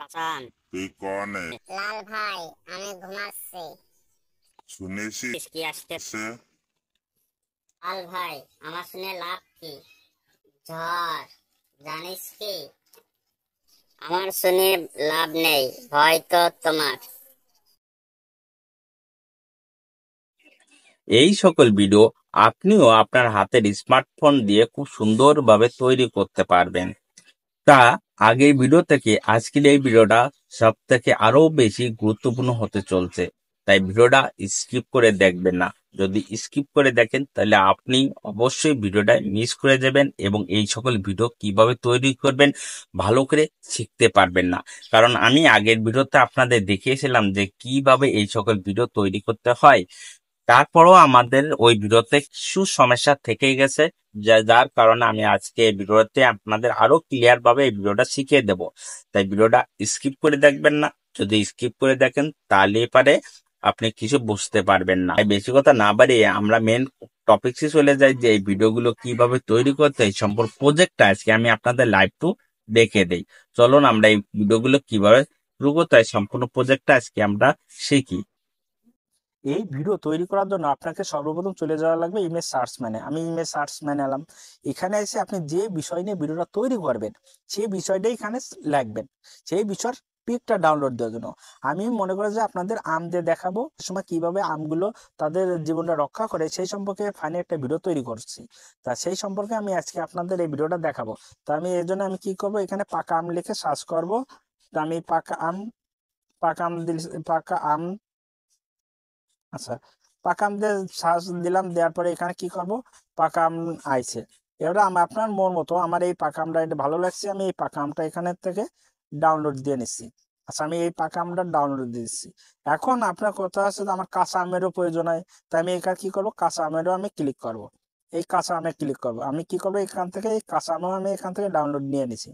কাঁচান তুই কনে? লাল ভাই আমি ঘুমাচ্ছি। শুনেছিস কি আসতে লাল ভাই আমার শুনে লাভ কি? ঝড় জানিস কি? আমার শুনে লাভ নেই, হয়তো তোমার। এই সকল ভিডিও আপনিও আপনার হাতের স্মার্টফোন দিয়ে খুব সুন্দরভাবে তৈরি করতে পারবেন। তা আগের ভিডিও থেকে আজকের এই ভিডিওটা সব থেকে আরো বেশি গুরুত্বপূর্ণ হতে চলছে, তাই ভিডিওটা স্কিপ করে দেখবেন না। যদি স্কিপ করে দেখেন তাহলে আপনি অবশ্যই ভিডিওটা মিস করে যাবেন এবং এই সকল ভিডিও কিভাবে তৈরি করবেন ভালো করে শিখতে পারবেন না। কারণ আমি আগের ভিডিওতে আপনাদের দেখিয়েছিলাম যে কিভাবে এই সকল ভিডিও তৈরি করতে হয়, তারপরও আমাদের ওই ভিডিওতে কিছু সমস্যা থেকেই গেছে, যার কারণে আমি আজকে এই ভিডিওতে আপনাদের আরো ক্লিয়ার ভাবে এই ভিডিওটা শিখিয়ে দেব। তাই ভিডিওটা স্কিপ করে দেখবেন না। যদি স্কিপ করে দেখেন তাহলে পারে আপনি কিছু বুঝতে পারবেন না। তাই বেশি কথা না বাড়িয়ে আমরা মেন টপিকসে চলে যাই যে এই ভিডিওগুলো কিভাবে তৈরি করতে হয়। সম্পূর্ণ প্রজেক্টটা আজকে আমি আপনাদের লাইভ টু দেখে দেই। চলুন আমরা এই ভিডিওগুলো কিভাবে শুরু করতে হয় সম্পূর্ণ প্রজেক্টটা আজকে আমরা শিখি। এই ভিডিও তৈরি করার জন্য আপনাকে সর্বপ্রথম চলে যাওয়া লাগবে ইমেজ সার্চ ম্যানে। আমি ইমেজ সার্চ ম্যানে এলাম। এখানে এসে আপনি যে বিষয় নিয়ে ভিডিওটা তৈরি করবেন সেই বিষয়টাই এখানে লিখবেন, সেই বিষয়ের পিকটা ডাউনলোড দেওয়ার জন্য। আমি মনে করি যে আপনাদের আম দিয়ে দেখাবো সময় কিভাবে আমগুলো তাদের জীবনটা রক্ষা করে সেই সম্পর্কে ফানি একটা ভিডিও তৈরি করছি। তা সেই সম্পর্কে আমি আজকে আপনাদের এই ভিডিওটা দেখাবো। তা আমি এর জন্য আমি কি করব, এখানে পাকা আম লিখে সার্চ করব। তা আমি পাকা আম পাকা আম আচ্ছা, পাকা আম দিয়ে সার্চ দিলাম, দেওয়ার পরে এখানে কি করব, পাকা আম আইছে। এবার আপনার মন মতো আমার এই পাকা আমটা এটা ভালো লাগছে, আমি এই পাকা আমটা এখানে থেকে ডাউনলোড দিয়ে নিচ্ছি। আচ্ছা, আমি এই পাকা আমটা ডাউনলোড দিয়ে দিচ্ছি। এখন আপনার কথা আছে যে আমার কাঁচা আমেরও প্রয়োজন হয়, তাই আমি এখানে কি করব, কাঁচা আমেরও আমি ক্লিক করব। এই কাঁচা আমে ক্লিক করব। আমি কি করবো, এখান থেকে এই কাঁচা আমও আমি এখান থেকে ডাউনলোড নিয়ে নিছি।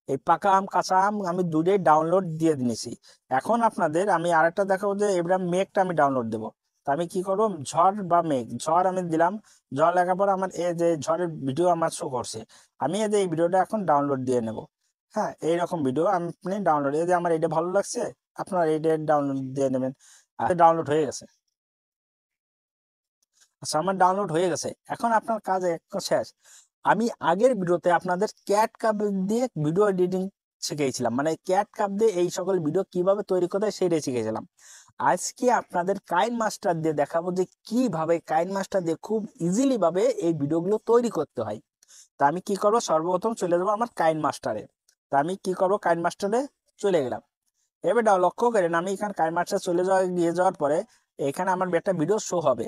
এই পাকা আম কাঁচা আম আমি দুটোই ডাউনলোড দিয়ে নিয়েছি। এখন আপনাদের আমি আরেকটা দেখাবো যে এবার মেঘটা আমি ডাউনলোড দেবো। তা আমি কি করবো, ঝড় বা মেঘ, ঝড় আমি দিলাম। ঝড় লেখার পর আমার এই যে ঝড়ের ভিডিও আমার শো করছে। আমি এই যে এই ভিডিওটা এখন ডাউনলোড দিয়ে নেব। হ্যাঁ, এইরকম ভিডিও আপনি ডাউনলোড, এই যে আমার এটা ভালো লাগছে আপনার এইটা ডাউনলোড দিয়ে নেবেন। ডাউনলোড হয়ে গেছে। আচ্ছা, আমার ডাউনলোড হয়ে গেছে। এখন আপনার কাজ শেষ। আমি আগের ভিডিওতে আপনাদের ক্যাট কাপ দিয়ে ভিডিও এডিটিং শিখিয়েছিলাম, মানে ক্যাট কাপ দিয়ে এই সকল ভিডিও কিভাবে তৈরি করতে হয় সেইটাই শিখিয়েছিলাম। আজকে আপনাদের কাইন মাস্টার দিয়ে দেখাবো যে কিভাবে কাইন মাস্টার দিয়ে খুব ইজিলি ভাবে এই ভিডিওগুলো তৈরি করতে হয়। তা আমি কি করবো, সর্বপ্রথম চলে যাবো আমার কাইন মাস্টারে। তা আমি কি করবো, কাইন মাস্টারে চলে গেলাম। এবার লক্ষ্য করেন আমি এখানে কাইন মাস্টার চলে যাওয়ার পরে এখানে আমার একটা ভিডিও শো হবে,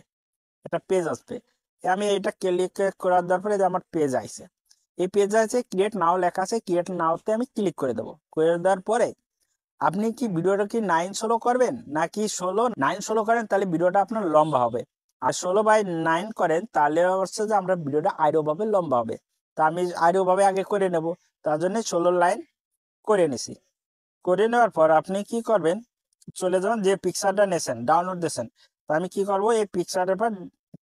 একটা পেজ আসবে। আমি এটা ক্লিক করার দেওয়ার পরে যে আমার পেজ আইছে, এই পেজে আছে ক্রিয়েট নাও লেখা আছে, ক্রিয়েট নাওতে আমি ক্লিক করে দেবো। করে দেওয়ার পরে আপনি কি ভিডিওটা কি 9:16 করবেন নাকি 9:16 করেন তাহলে ভিডিওটা আপনার লম্বা হবে। আর 16:9 করেন তাহলে হচ্ছে যে আমরা ভিডিওটা আরো ভাবে লম্বা হবে। তা আমি আরো ভাবে আগে করে নেব, তার জন্য 16 লাইন করে নিছি। করে নেওয়ার পর আপনি কি করবেন, চলে যাবেন যে পিকচারটা নেছেন ডাউনলোড দিয়েছেন। তো আমি কি করব, এই পিকচারের পর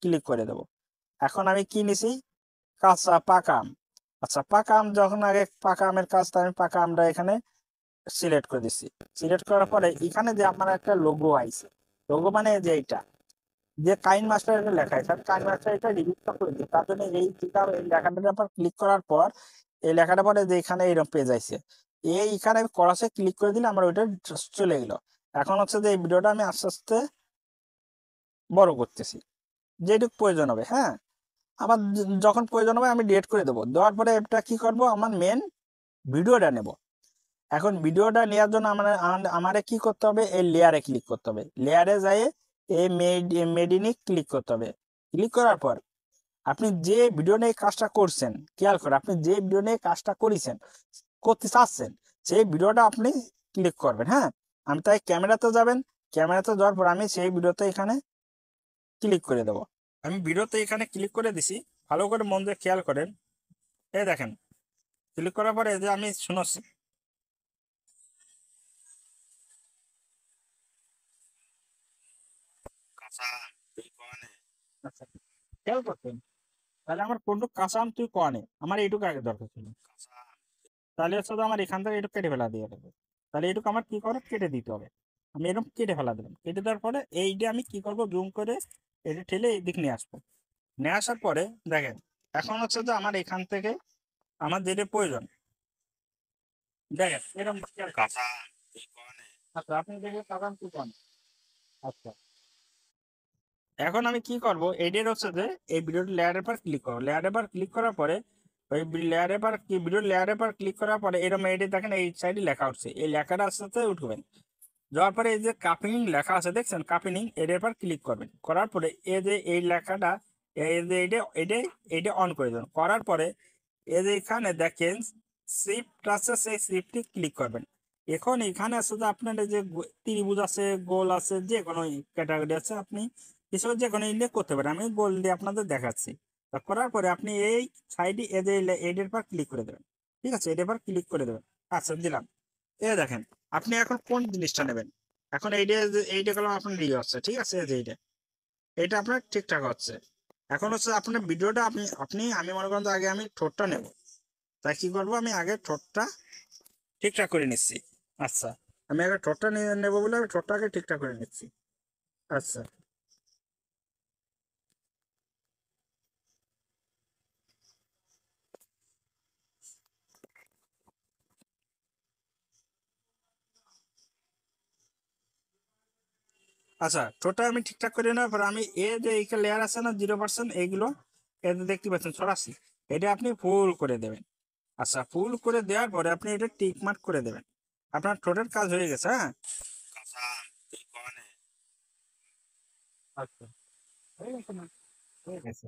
ক্লিক করে দেব। এখন আমি কি নিছি, কাঁচা পাকা আম। আচ্ছা, পাকা আম যখন আগে পাকা আমের কাজটা আমি পাকা আমটা এখানে সিলেক্ট করে দিচ্ছি। সিলেক্ট করার পরে এখানে যে আমার একটা লোগো আইছে, লোগো মানে যে এইটা যে কাইন মাস্টার এটা লেখা আছে, কাইন মাস্টার এটা ডিলিট করে দিই। তার জন্য এই লেখাটার উপর ক্লিক করার পর এই লেখাটা পরে যে এখানে এইরকম পেজ আইছে, এইখানে আমি ক্রসে ক্লিক করে দিলে আমার ওইটা চলে গেল। এখন হচ্ছে যে এই ভিডিওটা আমি আস্তে আস্তে বড় করতেছি যেটুকু প্রয়োজন হবে। হ্যাঁ, আবার যখন প্রয়োজন হবে আমি ডিলিট করে দেবো। দেওয়ার পরে এটা কি করব, আমার মেন ভিডিওটা নেব। এখন ভিডিওটা নেওয়ার জন্য আমারে কি করতে হবে, এই লেয়ারে ক্লিক করতে হবে। লেয়ারে যাই এই মেডিনি ক্লিক করতে হবে। ক্লিক করার পর আপনি যে ভিডিও নিয়ে কাজটা করছেন, খেয়াল করে আপনি যে ভিডিও নিয়ে কাজটা করতে চাচ্ছেন সেই ভিডিওটা আপনি ক্লিক করবেন। হ্যাঁ, আমি তাই ক্যামেরাতে যাবেন, ক্যামেরাতে যাওয়ার পর আমি সেই ভিডিওতে এখানে ক্লিক করে দেবো। আমি ভিডিওতে এখানে ক্লিক করে দিছি, ভালো করে মন দিয়ে খেয়াল করেন। এই দেখেন, ক্লিক করার পরে যে আমি শুনছি, আচ্ছা খেয়াল করতেন, তাহলে আমার কোনটুক কাঁচা আম তুই কনে, আমার এইটুকু আগে দরকার ছিল। তাহলে হচ্ছে তো আমার এখান থেকে এইটুকু কেটে ফেলা দিয়ে দেবে। তাহলে এটুকু আমার কি করে কেটে দিতে হবে। আমি এরকম কেটে ফেলা দিলাম, কেটে দেওয়ার পরে এইটা আমি কি করব, জুম করে এটা ঠেলে এই দিক নিয়ে আসবো। নিয়ে আসার পরে দেখেন এখন হচ্ছে যে আমার এখান থেকে আমার যেটা প্রয়োজন, দেখেন এরকম কথা কি কনে আচ্ছা আপনি দেখে পাবেন কি করেন। আচ্ছা এখন আমি কি করব, এডিট হচ্ছে যে এই ভিডিও লেয়ারের পর ক্লিক করব, লেয়ারের পর ক্লিক করার পরে ওই লেয়ারের পর কি ভিডিও লেয়ারের পর ক্লিক করার পরে এরকম এডিট দেখেন এই সাইডে লেখা উঠছে, এই লেখাটা আস্তে আস্তে উঠবেন। যাওয়ার পরে এই যে কাপিং লেখা আছে দেখছেন, কাপিং এটার পর ক্লিক করবেন, করার পরে এই যে এই লেখাটা এই যে এটা অন করে দেবেন। করার পরে এই যে এখানে দেখেন শিফট আছে, সেই শিফটে ক্লিক করবেন। এখন এখানে আছে যে আপনার এই যে ত্রিভুজ আছে, গোল আছে, যে কোনো ক্যাটাগরি আছে, আপনি কিছু যে কোনো উল্লেখ করতে পারেন। আমি গোল দিয়ে আপনাদের দেখাচ্ছি। তা করার পরে আপনি এই সাইডে এই যে এটার পর ক্লিক করে দেবেন। ঠিক আছে, এটার পর ক্লিক করে দেবেন। আচ্ছা দিলাম। এই দেখেন আপনি এখন কোন জিনিসটা নেবেন। এখন এইটা করলাম আপনার ইয়ে হচ্ছে, ঠিক আছে, এই যে এইটা আপনার ঠিকঠাক হচ্ছে। এখন হচ্ছে আপনার ভিডিওটা আপনি আপনি আমি মনে করেন যে আগে আমি ঠোঁটটা নেব, তাই কি করবো, আমি আগে ঠোঁটটা ঠিকঠাক করে নিচ্ছি। আচ্ছা আমি আগে ঠোঁটটা নেবো বলে আমি ঠোঁটটা আগে ঠিকঠাক করে নিচ্ছি। আচ্ছা আচ্ছা ঠোঁটটা আমি ঠিকঠাক করে নেওয়ার পর আমি এ যে এই লেয়ার আছে না 0%, এইগুলো এতে দেখতে পাচ্ছেন সরাসরি, এটা আপনি ফুল করে দেবেন। আচ্ছা ফুল করে দেওয়ার পরে আপনি এটা টিক মার্ক করে দেবেন। আপনার ঠোঁটের কাজ হয়ে গেছে। হ্যাঁ কথা কি কনে আচ্ছা হয়ে গেছে না? হয়ে গেছে।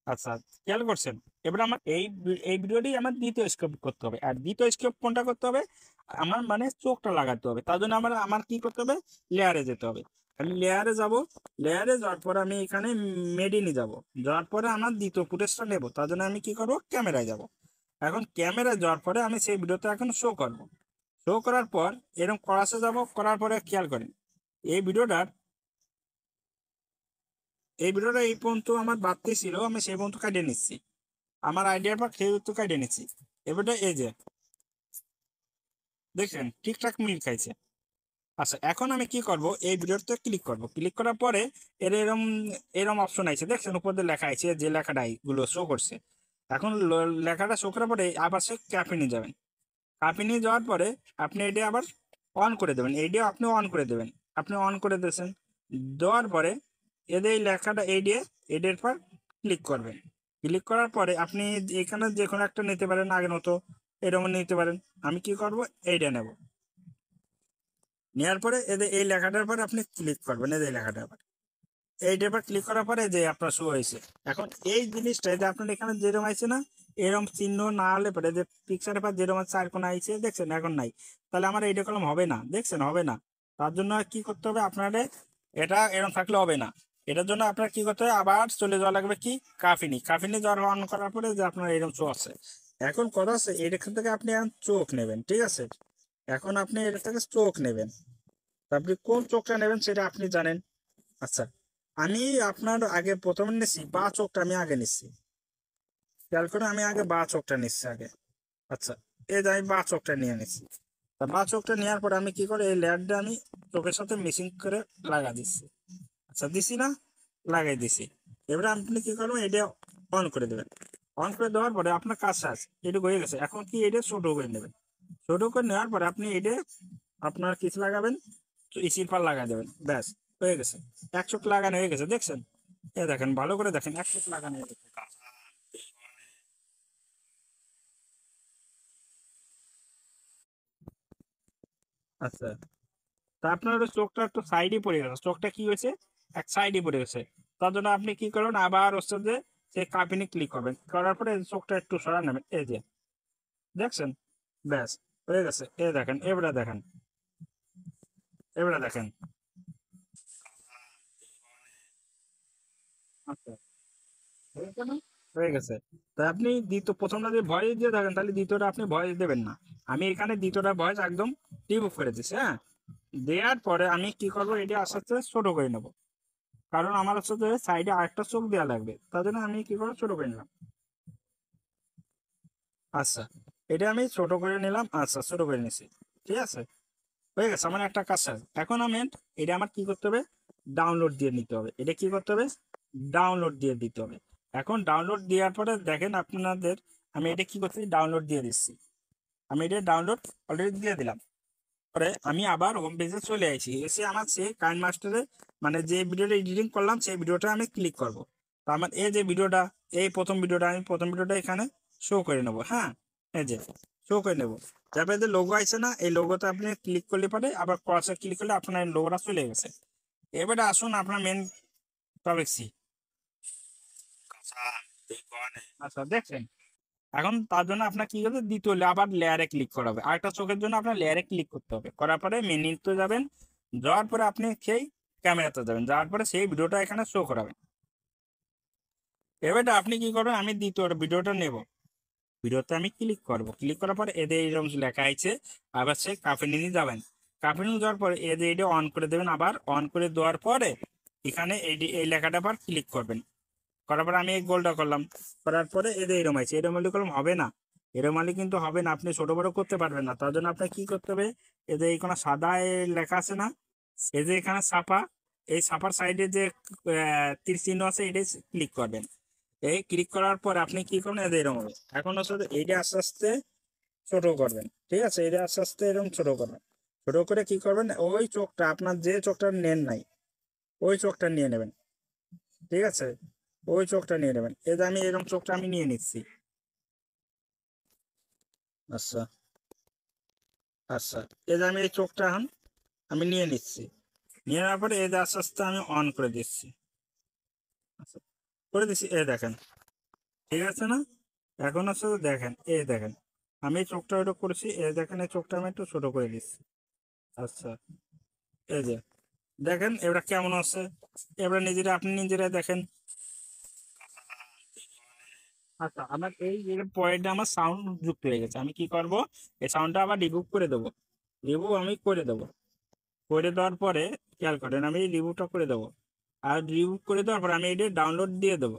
আচ্ছা খেয়াল করছেন। এবার আমার এই ভিডিওটি আমার দ্বিতীয় স্কেপ করতে হবে, আর দ্বিতীয় স্কেপ কোনটা করতে হবে, আমার মানে চোখটা লাগাতে হবে। তার জন্য আমার আমার কি করতে হবে, লেয়ারে যেতে হবে। আমি লেয়ারে যাব, লেয়ারে যাওয়ার পরে আমি এখানে মেডিনি যাব, যাওয়ার পরে আমার দ্বিতীয় ফুটেজটা নেব। তার জন্য আমি কি করব, ক্যামেরায় যাব। এখন ক্যামেরায় যাওয়ার পরে আমি সেই ভিডিওটা এখন শো করব। শো করার পর এরকম করাসে যাব, করার পরে খেয়াল করেন এই ভিডিওটার এই পর্যন্ত আমার বাড়তি ছিল, আমি সেই পর্যন্ত কাটিয়ে নিচ্ছি। আমার আইডিয়ার পর খেয়ে তো কাটিয়ে নিচ্ছি। এবারটা এই যে দেখছেন ঠিকঠাক মিল খাইছে। আচ্ছা এখন আমি কি করব, এই ভিডিওতে ক্লিক করব, ক্লিক করার পরে এর এরম এরম অপশন আছে দেখছেন, উপর দিয়ে লেখা আছে যে লেখাটা গুলো শো করছে। এখন লেখাটা শো করার পরে আবার সে ক্যাপে নিয়ে যাবেন। ক্যাপে নিয়ে যাওয়ার পরে আপনি এটা আবার অন করে দেবেন, এইটা আপনি অন করে দেবেন। আপনি অন করে দিয়েছেন, দেওয়ার পরে এদের এই লেখাটা এই দিয়ে এদের পর ক্লিক করবেন। ক্লিক করার পরে আপনি এখানে যে কোনো একটা নিতে পারেন, আগের মতো এরকম নিতে পারেন। আমি কি করব, এইটা নেব। নেওয়ার পরে এদের এই লেখাটার পরে আপনি ক্লিক করবেন, এই যে লেখাটার পর এইটার পর ক্লিক করার পরে যে আপনার শো হয়েছে। এখন এই জিনিসটা যে আপনার এখানে যেরকম আছে না, এরকম চিহ্ন না হলে পরে যে পিকচারের পর যেরকম চার কোনা আইছে দেখছেন, এখন নাই, তাহলে আমার এইটা কলম হবে না, দেখছেন হবে না। তার জন্য কি করতে হবে আপনাদের, এটা এরকম থাকলে হবে না। এটার জন্য আপনার কি করতে হবে, আবার চলে যাওয়া লাগবে কি কাফিনি যাওয়ার অন করার পরে যে আপনার এরকম শো আছে। এখন কথা আছে এখান থেকে আপনি এখন চোখ নেবেন, ঠিক আছে। এখন আপনি এটা থেকে চোখ নেবেন, তা আপনি কোন চোখটা নেবেন সেটা আপনি জানেন। আচ্ছা আমি আপনার আগে প্রথমে নিচ্ছি বা চোখটা, আমি আগে নিচ্ছি, খেয়াল করে আমি আগে বা চোখটা নিচ্ছি আগে। আচ্ছা এই যে আমি বা চোখটা নিয়ে নিচ্ছি। তা বা চোখটা নেওয়ার পরে আমি কি করে এই লেয়ারটা আমি চোখের সাথে মিক্সিং করে লাগা দিচ্ছি। আচ্ছা দিছি না, লাগাই দিছি। এবারে আপনি কি করবেন, এটা অন করে দেবেন। অন করে দেওয়ার পরে আপনার কাজ শেষ, এটুকু হয়ে গেছে। এখন কি এটা ছোট করে নেবেন, ছোট করে নেওয়ার পরে আপনি এটা আপনার কিছু লাগাবেন, সিলপার লাগাই দেবেন, ব্যাস হয়ে গেছে। এক চোখ লাগানো হয়ে গেছে দেখছেন। এ দেখেন ভালো করে দেখেন, এক চোখ লাগানো হয়ে গেছে। আচ্ছা তা আপনার ওই চোখটা একটু সাইডে পড়ে গেছে, চোখটা কি হয়েছে, এক সাইডে পড়ে গেছে। তার জন্য আপনি কি করবেন, আবার হচ্ছে যে সেই কাপিনে ক্লিক করবেন, করার পরে চোখটা একটু সরা নেবেন, এই যে দেখছেন, ব্যাস হয়ে গেছে। এ দেখেন এবারে দেখেন, এবারে দেখেন। আচ্ছা হয়েছে না? হয়ে গেছে। তা আপনি দ্বিতীয় প্রথমটা যদি ভয়েস দিয়ে থাকেন তাহলে দ্বিতীয়টা আপনি ভয়েস দেবেন না। আমি এখানে দ্বিতীয়টা ভয়েস একদম রিমুভ করে দিচ্ছি। হ্যাঁ দেওয়ার পরে আমি কি করবো, এটা আস্তে আস্তে ছোট করে নেবো, কারণ আমার হচ্ছে যে সাইডে আরেকটা চোখ দেওয়া লাগবে, তার জন্য আমি কি করবো, ছোট করে নিলাম। আচ্ছা এটা আমি ছোট করে নিলাম, আচ্ছা ছোট করে নিছি, ঠিক আছে। হয়ে গেছে আমার একটা কাজ শেষ। এখন আমি এটা আমার কি করতে হবে, ডাউনলোড দিয়ে নিতে হবে। এটা কি করতে হবে, ডাউনলোড দিয়ে দিতে হবে। এখন ডাউনলোড দেওয়ার পরে দেখেন আপনাদের আমি এটা কি করছি, ডাউনলোড দিয়ে দিচ্ছি। আমি এটা ডাউনলোড অলরেডি দিয়ে দিলাম। পরে আমি আবার হোম পেজে চলে আসি, এসে আমার সেই কাইন মাস্টারে মানে যে ভিডিওটা এডিটিং করলাম সেই ভিডিওটা আমি ক্লিক করব। তো আমার এই যে ভিডিওটা, এই প্রথম ভিডিওটা, আমি প্রথম ভিডিওটা এখানে শো করে নেব। হ্যাঁ, এই যে শো করে নেব। তারপরে যে লোগো আছে না, এই লোগোতে আপনি ক্লিক করলে পারে, আবার ক্রসে ক্লিক করলে আপনার লোগোটা চলে গেছে। এবারে আসুন আপনার মেন টপিকসি। আচ্ছা দেখছেন, এখন তার জন্য আপনার কি করতে, দ্বিতীয় আবার লেয়ারে ক্লিক করা হবে। আরেকটা চোখের জন্য আপনার লেয়ারে ক্লিক করতে হবে। করার পরে মেনুতে যাবেন, যাওয়ার পরে আপনি সেই ক্যামেরাতে যাবেন, যাওয়ার পরে সেই ভিডিওটা এখানে শো করাবেন। এবারে আপনি কি করবেন, আমি দ্বিতীয় ভিডিওটা নেব, ভিডিওতে আমি ক্লিক করব। ক্লিক করার পরে এদের এইরকম লেখা আছে, আবার সে কাফেনিতে যাবেন। কাফেনিতে যাওয়ার পরে এদের এটা অন করে দেবেন। আবার অন করে দেওয়ার পরে এখানে এই লেখাটা আবার ক্লিক করবেন। করার পরে আমি এই গোলটা করলাম, করার পরে এদের এরম আছে। এরম হলে করলাম হবে না, এরম হলে কিন্তু হবে না, আপনি ছোট বড় করতে পারবেন না। তার জন্য আপনার কি করতে হবে, এদের এই কোনো সাদা লেখা আছে না, এই যে এখানে ছাপা, এই ছাপার সাইডে যে তীর চিহ্ন আছে এটাই ক্লিক করবেন। এই ক্লিক করার পর আপনি কি করবেন, এদের এরকম হবে। এখন হচ্ছে এইটা আস্তে আস্তে ছোট করবেন। ঠিক আছে, এটা আস্তে আস্তে এরকম ছোট করবেন। ছোট করে কি করবেন, ওই চোখটা আপনার যে চোখটা নেন নাই ওই চোখটা নিয়ে নেবেন। ঠিক আছে, ওই চোখটা নিয়ে নেবেন। এই যে আমি এরকম চোখটা আমি নিয়ে নিচ্ছি। আচ্ছা আচ্ছা, এই যে আমি এই চোখটা এখন আমি নিয়ে নিচ্ছি। নিয়ে নেওয়ার পরে এই যে আস্তে আস্তে আমি অন করে দিচ্ছি। আচ্ছা, করে দিচ্ছি, এই দেখেন ঠিক আছে না। এখন হচ্ছে দেখেন, এই দেখেন আমি এই চোখটা ওটা করেছি, এই দেখেন এই চোখটা আমি একটু ছোট করে দিচ্ছি। আচ্ছা, এই যে দেখেন এবার কেমন আছে, এবার নিজেরা আপনি নিজেরা দেখেন। আচ্ছা, আমার এই পয়েন্টে আমার সাউন্ড যুক্ত হয়ে গেছে। আমি কি করব, এই সাউন্ডটা আবার রিমুভ করে দেবো। রিমুভ আমি করে দেবো। করে দেওয়ার পরে খেয়াল করেন, আমি রিমুভটা করে দেবো। আর রিমুভ করে দেওয়ার পরে আমি এটা ডাউনলোড দিয়ে দেবো।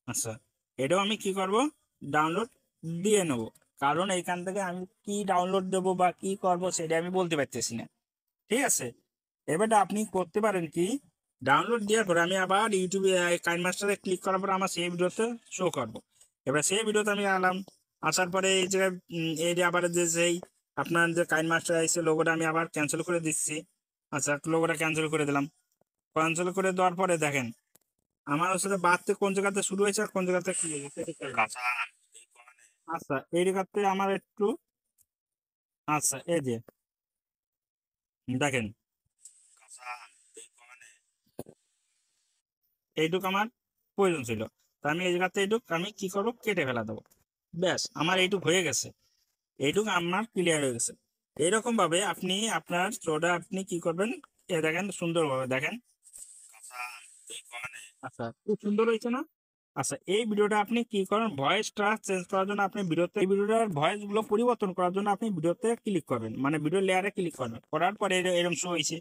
আচ্ছা, এটাও আমি কি করব, ডাউনলোড দিয়ে নেব। কারণ এইখান থেকে আমি কি ডাউনলোড দেবো বা কি করব সেটা আমি বলতে পারতেছি না। ঠিক আছে, এবারটা আপনি করতে পারেন কি, ডাউনলোড দেওয়ার পরে আমি আবার ইউটিউবে কাইন মাস্টারে ক্লিক করার পরে আমার সেই ভিডিওতে শো করব। এবার সেই ভিডিওতে আমি আলাম, আসার পরে এই জায়গায় এই যে আবার যে সেই আপনার যে কাইন মাস্টার এসে লোগোটা আমি আবার ক্যান্সেল করে দিচ্ছি। আচ্ছা, লোগোটা ক্যান্সেল করে দিলাম। ক্যান্সেল করে দেওয়ার পরে দেখেন আমার হচ্ছে বাড়তে কোন জায়গাতে শুরু হয়েছে আর কোন জায়গাতে কি হয়েছে সেটা খেয়াল করবেন। আচ্ছা, এই জায়গাতে আমার একটু, আচ্ছা এই যে দেখেন এইটুক আমার প্রয়োজন ছিল, তা আমি এই জায়গাতে এইটুক আমি কি করবো, কেটে ফেলা দেবো। ব্যাস, আমার এইটুক হয়ে গেছে, এইটুক আমার ক্লিয়ার হয়ে গেছে। এইরকম ভাবে আপনি আপনার শোটা আপনি কি করবেন, এ দেখেন সুন্দরভাবে দেখেন। আচ্ছা, খুব সুন্দর হয়েছে না। আচ্ছা, এই ভিডিওটা আপনি কি করেন, ভয়েসটা চেঞ্জ করার জন্য আপনি ভিডিওতে এই ভিডিওটার ভয়েস গুলো পরিবর্তন করার জন্য আপনি ভিডিওতে ক্লিক করবেন, মানে ভিডিও লেয়ারে ক্লিক করবেন। করার পরে এরকম শো হয়েছে,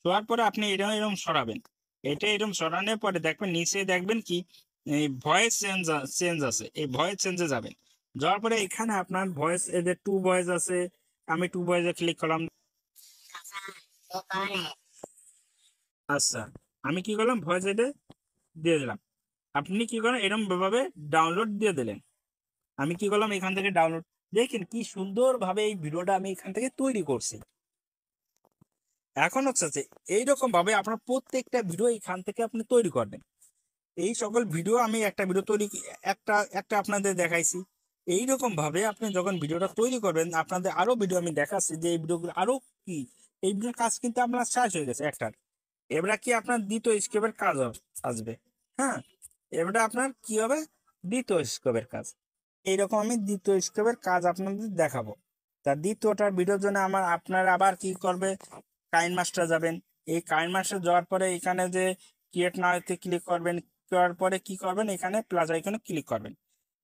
শোয়ার পরে আপনি এরকম সরাবেন। এটা এরকম সরানোর পরে দেখবেন নিচে দেখবেন কি এই ভয়েস চেঞ্জ আছে, এই ভয়েস চেঞ্জে যাবেন। যাওয়ার পরে এখানে আপনার ভয়েস এদের টু ভয়েস আছে, আমি টু ভয়েসে ক্লিক করলাম। আচ্ছা, আমি কি করলাম, ভয়েস এটা দিয়ে দিলাম। আপনি কি করেন, এরকম ভাবে ডাউনলোড দিয়ে দিলেন। আমি কি করলাম, এখান থেকে ডাউনলোড, দেখেন কি সুন্দর ভাবে এই ভিডিওটা আমি এখান থেকে তৈরি করছি। এখন হচ্ছে যে এইরকম ভাবে আপনার প্রত্যেকটা ভিডিও এখান থেকে আপনি তৈরি করবেন। এই সকল ভিডিও আমি একটা ভিডিও তৈরি একটা একটা আপনাদের দেখাইছি। এইরকম ভাবে আপনি যখন ভিডিওটা তৈরি করবেন, আপনাদের আরো ভিডিও আমি দেখাচ্ছি যে এই ভিডিওগুলো আরো কি, এই ভিডিওর কাজ কিন্তু আপনার শেষ হয়ে গেছে একটার। এবার কি আপনার দ্বিতীয় স্কেপের কাজ আসবে। হ্যাঁ, এবারে আপনার কি হবে, দ্বিতীয় স্কেপের কাজ। এইরকম আমি দ্বিতীয় স্কেপের কাজ আপনাদের দেখাবো। তা দ্বিতীয়টার ভিডিওর জন্য আপনার আবার কি করবে, কাইন মাস্টার যাবেন। এই কাইন মাস্টার যাওয়ার পরে এখানে যে ক্রিয়েট নাওতে ক্লিক করবেন, করার পরে কি করবেন, এখানে প্লাস আইকনে ক্লিক করবেন।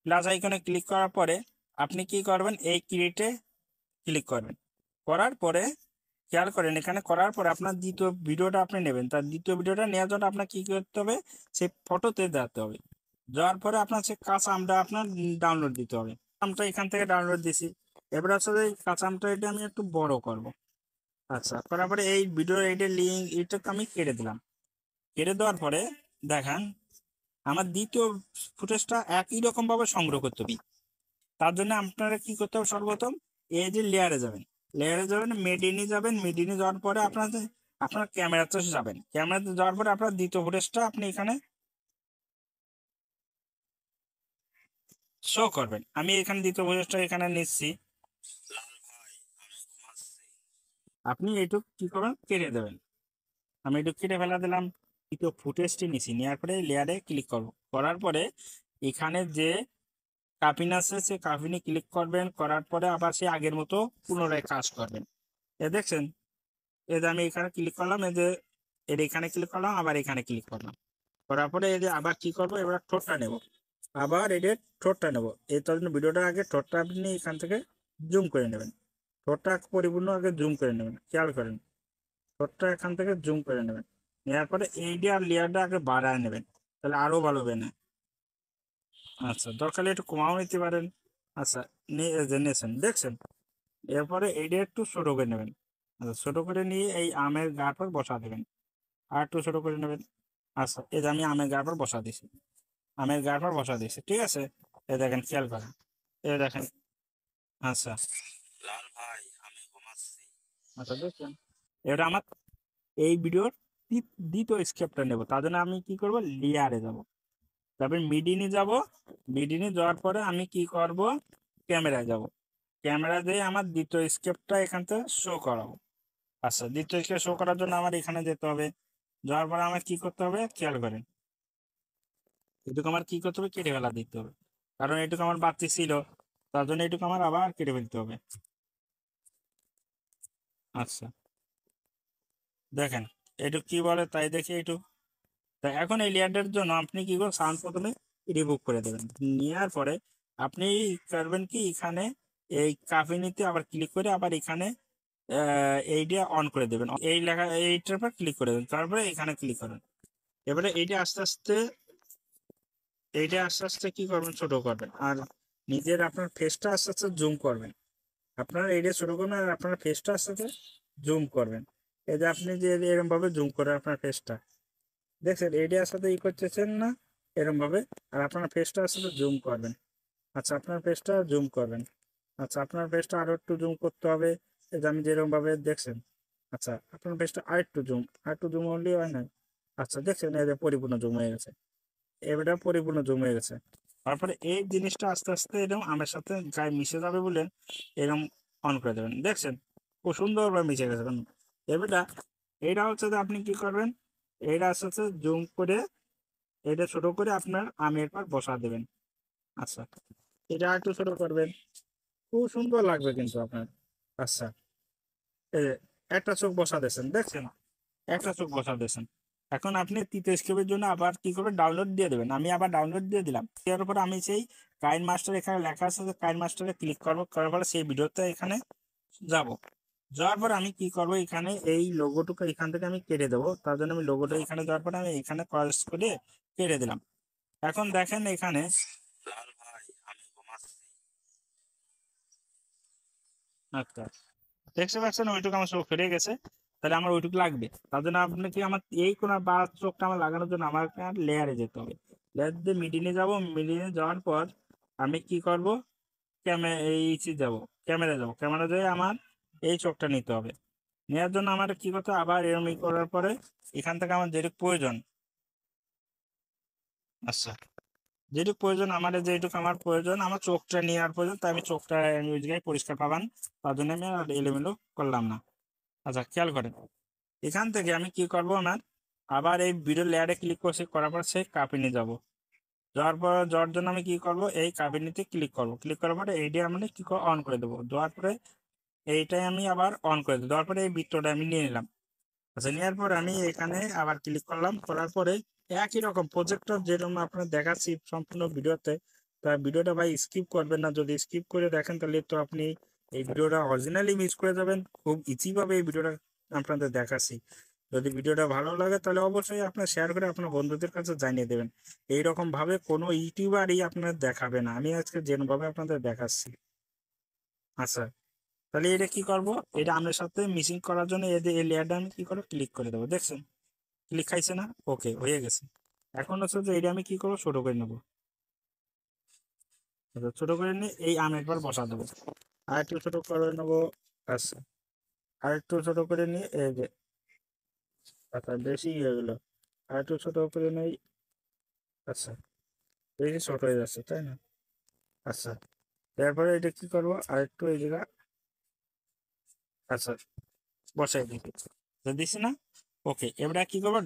প্লাস আইকনে ক্লিক করার পরে আপনি কি করবেন, এই ক্রিয়েটে ক্লিক করবেন। করার পরে খেয়াল করেন, এখানে করার পরে আপনার দ্বিতীয় ভিডিওটা আপনি নেবেন। তার দ্বিতীয় ভিডিওটা নেওয়ার জন্য আপনার কি করতে হবে, সেই ফটোতে যেতে হবে। যাওয়ার পরে আপনার সে কাঁচা আমটা আপনার ডাউনলোড দিতে হবে। আমটা এখান থেকে ডাউনলোড দিছি। এবার আসলে এই কাঁচা আমটা এটা আমি একটু বড় করব। আচ্ছা, করার পরে এই ভিডিও এইটার লিঙ্ক এটা আমি কেটে দিলাম। কেটে দেওয়ার পরে দেখেন আমার দ্বিতীয় ফুটেজটা একই রকম ভাবে সংগ্রহ করতে হবে। তার জন্য আপনারা কি করতে হবে, সর্বপ্রথম এই যে লেয়ারে যাবেন, মেডিনে যাবেন, মেডিনে যাওয়ার পরে আপনার ক্যামেরাতে যাবেন, ক্যামেরাতে যাওয়ার পরে আপনার দ্বিতীয় ফুটেজটা আপনি এখানে শো করবেন। আমি এখানে দ্বিতীয় ফুটেজটা এখানে নিচ্ছি। আপনি এইটুকু কি করবেন, কেটে দেবেন। আমি একটু কেটে ফেলা দিলাম। দ্বিতীয় ফুটেজটি নিচ্ছি, নেওয়ার পরে লেয়ারে ক্লিক করব, করার পরে এখানে যে কাপিন আছে সে কাপিনে ক্লিক করবেন, করার পরে আবার সে আগের মতো পুনরায় কাজ করবেন। এ দেখছেন, এই যে আমি এখানে ক্লিক করলাম, এই যে এখানে ক্লিক করলাম, আবার এখানে ক্লিক করলাম, করার পরে এই যে আবার কি করবো, এবার ঠোঁটটা নেব, আবার এদের ঠোঁটটা নেব। এই জন্য ভিডিওটার আগে ঠোঁটটা আপনি এখান থেকে জুম করে নেবেন, ঠোঁটটা পরিপূর্ণ আগে জুম করে নেবেন, খেয়াল করেন, ঠোঁটটা এখান থেকে জুম করে নেবেন। নেওয়ার পরে এইটা আর লেয়ারটা আগে বাড়ায় নেবেন, তাহলে আরো ভালো হবে না। আচ্ছা, দরকার হলে একটু কমাও নিতে পারেন। আচ্ছা, নিয়েছেন, দেখছেন। এরপরে এইটা একটু ছোট করে নেবেন। আচ্ছা, ছোট করে নিয়ে এই আমের গার পর বসা দেবেন, আর একটু ছোট করে নেবেন। আচ্ছা, এই যে আমি আমের গার পর বসা দিছি, আমের গার পর বসা দিছি, ঠিক আছে। এই দেখেন, খেয়াল করেন, এই দেখেন। আচ্ছা, লাল ভাই আমি ঘুমাচ্ছি। আচ্ছা, দেখছেন। এবার আমার এই ভিডিওর দ্বিতীয় স্কেপটা নেব, তার জন্য আমি কি করব, লেয়ারে যাব, তারপর মিডিনে যাব, মিডিনে যাওয়ার পরে আমি কি করব, ক্যামেরায় যাব, ক্যামেরা দিয়ে আমার দ্বিতীয় স্কেপটা এখান থেকে শো করাবো। আচ্ছা, দ্বিতীয় স্কেপ শো করার জন্য আমার এখানে যেতে হবে, যাওয়ার পরে আমার কি করতে হবে, খেয়াল করেন, এটুকু আমার কি করতে হবে, কেটে ফেলা দিতে হবে, কারণ এটুকু আমার বাড়তি ছিল, তার জন্য এটুকু আমার আবার কেটে ফেলতে হবে। আচ্ছা, দেখেন এটুকু কি বলে তাই দেখি একটু। তা এখন এই লেয়ারটার জন্য আপনি কি করবেন, সাউন্ড প্রথমে রিমুভ করে দেবেন, নেওয়ার পরে আপনি করবেন কি, এখানে এই কাফিনিতে আবার ক্লিক করে আবার এখানে এইটা অন করে দেবেন, এই লেখা এইটার উপর ক্লিক করে দেবেন, তারপরে এখানে ক্লিক করবেন। এবারে এইটা আস্তে আস্তে কি করবেন, ছোট করবেন, আর নিজের আপনার ফেসটা আস্তে আস্তে জুম করবেন। আপনার এইটা ছোট করবেন আর আপনার ফেসটা আস্তে আস্তে জুম করবেন। এই যে আপনি যে এরকম ভাবে জুম করেন আপনার ফেসটা, দেখছেন এরিয়ার সাথে করতেছেন না, এরকম ভাবে, আর আপনার ফেসটা আসলে জুম করবেন। আচ্ছা, আপনার ফেসটা জুম করবেন। আচ্ছা, আপনার ফেসটা আরো একটু জুম করতে হবে, এই যে আমি যেরকম ভাবে দেখছেন। আচ্ছা, আপনার ফেসটা আরেকটু জুম হলেই হয় না। আচ্ছা, দেখছেন এই যে পরিপূর্ণ জুম হয়ে গেছে, এবারে পরিপূর্ণ জুম হয়ে গেছে। তারপরে এই জিনিসটা আস্তে আস্তে এরকম আমার সাথে গায়ে মিশে যাবে বলে এরকম অন করে দেবেন, দেখছেন খুব সুন্দরভাবে মিশে গেছে। এবারটা এইটা হচ্ছে যে আপনি কি করবেন, এইটা আস্তে আস্তে জুম করে এটা ছোট করে আপনার আমের পর বসা দেবেন। আচ্ছা, এটা একটু ছোট করবেন, খুব সুন্দর লাগবে কিন্তু আপনার। আচ্ছা, এই যে একটা চোখ বসা দিয়েছেন, দেখছেন একটা চোখ বসা দিয়েছেন। এখন আপনি তৃতীয় স্কেপের জন্য আবার কি করবেন, ডাউনলোড দিয়ে দেবেন। আমি আবার ডাউনলোড দিয়ে দিলাম, দেওয়ার পরে আমি সেই কাইন মাস্টার, এখানে লেখা আছে যে কাইন মাস্টারে ক্লিক করবো, করার পরে সেই ভিডিওতে এখানে যাব, যাওয়ার পর আমি কি করব, এখানে এই লোগোটুকু এখান থেকে আমি কেটে দেবো। তার জন্য আমি লোগোটা এখানে যাওয়ার পরে আমি এখানে ক্রস করে কেটে দিলাম। এখন দেখেন এখানে, লাল ভাই আমি ঘুমাচ্ছি। আচ্ছা, দেখতে পাচ্ছেন ওইটুকু আমার চোখ ফেটে গেছে, তাহলে আমার ওইটুকু লাগবে। তার জন্য আপনাকে আমার এই কোনা বা চোখটা আমার লাগানোর জন্য আমার লেয়ারে যেতে হবে, লেয়ার দিয়ে মিডিলে যাব, মিডিলে যাওয়ার পর আমি কি করব, যাব, ক্যামেরা দিয়ে আমার এই চোখটা নিতে হবে। নেওয়ার জন্য আমার কি করতে হবে, আবার এরম করার পরে এখান থেকে আমার যেটুকু প্রয়োজন, আচ্ছা যেটুকু আমার প্রয়োজন, আমার চোখটা নেওয়ার প্রয়োজন, তাই আমি চোখটা ওই জায়গায় পরিষ্কার পাবান, তার জন্য আমি আর এলোমেলো করলাম না। আচ্ছা, খেয়াল করেন, এখান থেকে আমি কি করব, আমার আবার এই ভিডিও লেয়ারে ক্লিক করছি, করার পর সেই কাপিনে যাব, যাওয়ার জন্য আমি কি করব, এই কাবিনেতে ক্লিক করব, ক্লিক করার পরে এইটা আমি কি অন করে দেবো, দেওয়ার পরে এইটাই আমি আবার অন করে দেবো, দেওয়ার পরে এই বৃত্তটা আমি নিয়ে নিলাম। আচ্ছা, নেওয়ার পর আমি এখানে আবার ক্লিক করলাম, করার পরে একই রকম প্রজেক্টর যেরকম আপনার দেখাচ্ছি সম্পূর্ণ ভিডিওতে, তা ভিডিওটা ভাই স্কিপ করবেন না। যদি স্কিপ করে দেখেন তাহলে তো আপনি এই ভিডিওটা অরিজিনালি মিস করে যাবেন। খুব ইজি ভাবে এই ভিডিওটা আপনাদের দেখাচ্ছি। যদি ভিডিওটা ভালো লাগে তাহলে অবশ্যই আপনার শেয়ার করে আপনার বন্ধুদের কাছে জানিয়ে দেবেন। এইরকম ভাবে কোনো ইউটিউবারই আপনার দেখাবে না, আমি আজকে যেভাবে আপনাদের দেখাচ্ছি। আচ্ছা, তাহলে এটা কি করব, এটা আমের সাথে মিক্সিং করার জন্য এই লেয়ারটা আমি কি করবো, ক্লিক করে দেবো। দেখছেন ক্লিক খাইছে না? ওকে, হয়ে গেছে। এখন হচ্ছে যে এটা আমি কি করবো, ছোট করে নেবো। ছোট করে নিয়ে এই আমের পর বসা দেবো। আর একটু ছোট করে নেবো। আচ্ছা, আর একটু ছোট করে নিয়ে এই যে, আচ্ছা বেশি হয়ে গেলো, আর একটু ছোট করে নেই। আচ্ছা, বেশি ছোট হয়ে যাচ্ছে তাই না? আচ্ছা, তারপরে এটা কি করবো, আর একটু এই জায়গা, আচ্ছা বসাই দিছি না? ওকে, এবার কি করবো,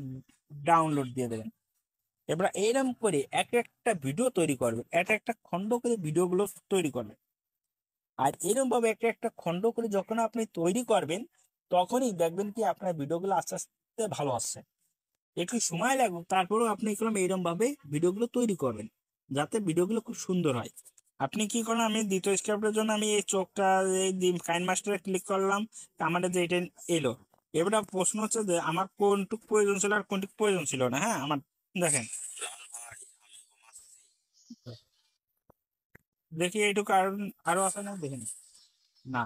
ডাউনলোড দিয়ে দেবেন। এবার এইরকম করে এক একটা ভিডিও তৈরি করবে, এক একটা খণ্ড করে ভিডিওগুলো তৈরি করবে। আর এরকম ভাবে একটা একটা খণ্ড করে যখন আপনি তৈরি করবেন, তখনই দেখবেন কি আপনার ভিডিওগুলো আস্তে আস্তে ভালো আসছে। একটু সময় লাগুক, তারপরেও আপনি এরকম ভাবে ভিডিওগুলো তৈরি করবেন, যাতে ভিডিওগুলো খুব সুন্দর হয়। আপনি কি করেন, আমি দ্বিতীয় স্ক্রিপ্টের জন্য আমি এই চোখটা, এই কাইন মাস্টারে ক্লিক করলাম, আমাদের যে এটা এলো। এবার প্রশ্ন হচ্ছে যে আমার কোনটুক প্রয়োজন ছিল আর কোনটুক প্রয়োজন ছিল না। হ্যাঁ, আমার দেখেন, দেখি এইটুকু আর আরো আছে না, দেখেন না,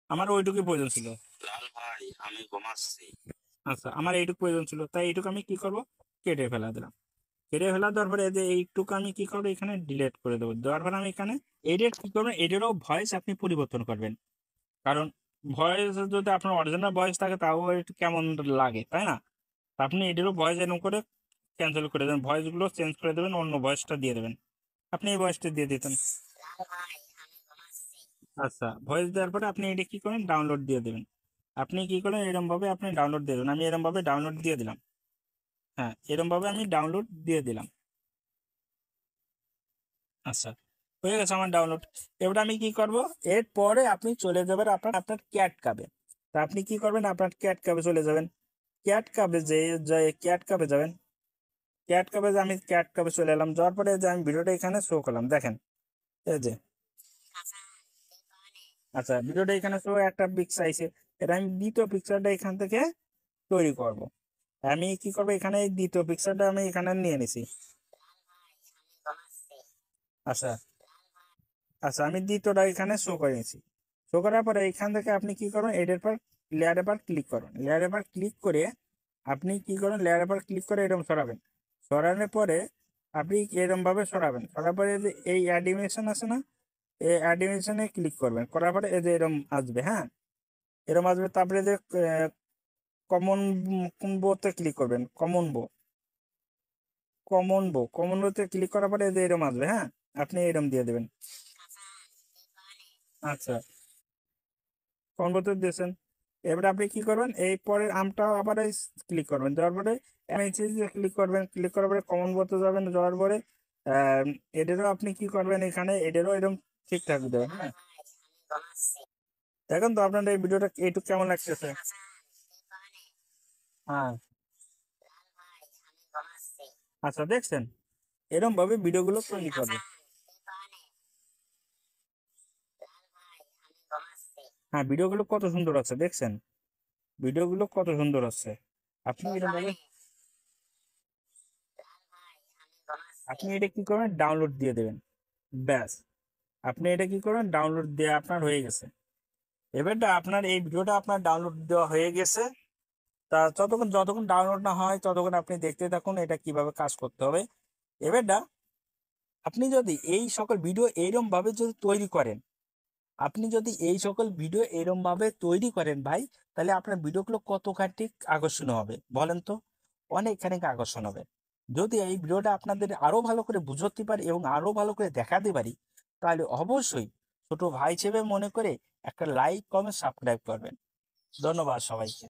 আমার ওইটুকুই প্রয়োজন ছিল। লাল ভাই আমি ঘুমাচ্ছি। আচ্ছা, আমার এইটুকু প্রয়োজন ছিল, তাই এইটুকু আমি কি করব, কেটে ফেলা দিলাম। কেটে ফেলা দেওয়ার পরে এই যে এইটুকু আমি কি করবো, এখানে ডিলিট করে দেবো। দেওয়ার পরে আমি এখানে এডিট কি করবেন, এডিটও ভয়েস আপনি পরিবর্তন করবেন। কারণ ভয়েস যদি আপনার অরিজিনাল ভয়েস থাকে তাও একটু কেমন লাগে, তাই না? তা আপনি এডিটও ভয়েস এরকম করে ক্যান্সেল করে দেবেন, ভয়েসগুলো চেঞ্জ করে দেবেন, অন্য ভয়েসটা দিয়ে দেবেন। আপনি এই ভয়েসটা দিয়ে দিতেন। লাল ভাই আমি ঘুমাচ্ছি। আচ্ছা, ভয়েস দেওয়ার পরে আপনি এটা কি করেন, ডাউনলোড দিয়ে দেবেন। আপনি কি করেন, এরকম ভাবে আপনি ডাউনলোড দিয়ে দেবেন। আমি এরকম ভাবে ডাউনলোড দিয়ে দিলাম। হ্যাঁ, এরকম ভাবে আমি ডাউনলোড দিয়ে দিলাম। আচ্ছা, হয়ে গেছে আমার ডাউনলোড। এবার আমি কি করব, এরপরে আপনি চলে যাবেন আপনার আপনার ক্যাট কাবে। তা আপনি কি করবেন, আপনার ক্যাট কাবে চলে যাবেন। ক্যাট কাবে যে ক্যাট কাবে যাবেন, ক্যাট কাবে আমি ক্যাট কাবে চলে এলাম। যাওয়ার পরে যে আমি ভিডিওটা এখানে শো করলাম, দেখেন এই যে, আচ্ছা ভিডিওটা এখানে শো একটা পিকচার আইছে। এটা আমি দ্বিতীয় পিকচারটা এখান থেকে তৈরি করব। আমি কি করবো, এখানে এই দ্বিতীয় পিকচারটা আমি এখানে নিয়ে নিছি। আচ্ছা, আচ্ছা আমি দ্বিতীয়টা এখানে শো করে নিয়েছি। শো করার পরে এখান থেকে আপনি কি করুন, এটার পর লেয়ারের পর ক্লিক করুন। লেয়ারের পর ক্লিক করে আপনি কি করুন, লেয়ারের পর ক্লিক করে এরকম সরাবেন। সরানোর পরে আপনি এরকম ভাবে সরাবেন। সরার পরে যে এই অ্যানিমেশন আছে না, এই অ্যানিমেশনে ক্লিক করবেন। করার পরে এই যে এরকম আসবে। হ্যাঁ, এরকম আসবে। তারপরে যে কমন বোতে ক্লিক করবেন, কমন বোতে ক্লিক করার পরে এই যে এরকম আসবে। হ্যাঁ, আপনি এরকম দিয়ে দেবেন। আচ্ছা, কনভার্টার দিয়েছেন। এবারে আপনি কি করবেন, এই পরের আমটা আবার ক্লিক করবেন। যাওয়ার পরে ক্লিক করবেন। ক্লিক করার পরে কমন বলতে যাবেন। যাওয়ার পরে এদেরও আপনি কি করবেন, এখানে এদেরও এরকম ঠিকঠাক দেবেন। হ্যাঁ, দেখেন তো আপনার এই ভিডিওটা এইটুকু কেমন লাগতেছে। হ্যাঁ, আচ্ছা দেখছেন, এরকম ভাবে ভিডিওগুলো তৈরি করবে। হ্যাঁ, ভিডিওগুলো কত সুন্দর আছে দেখছেন, ভিডিওগুলো কত সুন্দর আছে। আপনি এরকম ভাবে আপনি এটা কি করবেন, ডাউনলোড দিয়ে দেবেন। ব্যাস, আপনি এটা কি করবেন, ডাউনলোড দেওয়া আপনার হয়ে গেছে। এবারটা আপনার এই ভিডিওটা আপনার ডাউনলোড দেওয়া হয়ে গেছে। তা যতক্ষণ ডাউনলোড না হয় ততক্ষণ আপনি দেখতে থাকুন এটা কিভাবে কাজ করতে হবে। এবারটা আপনি যদি এই সকল ভিডিও এইরকম ভাবে যদি তৈরি করেন, আপনি যদি এই সকল ভিডিও এরম ভাবে তৈরি করেন ভাই, তাহলে আপনার ভিডিওগুলো কতখানি আকর্ষণীয় হবে বলেন তো? অনেকখানি আকর্ষণ হবে। যদি এই ভিডিওটা আপনাদের আরো ভালো করে বুঝতে পারি এবং আরো ভালো করে দেখাতে পারি, তাহলে অবশ্যই ছোট ভাই হিসেবে মনে করে একটা লাইক কমেন্ট সাবস্ক্রাইব করবেন। ধন্যবাদ সবাইকে।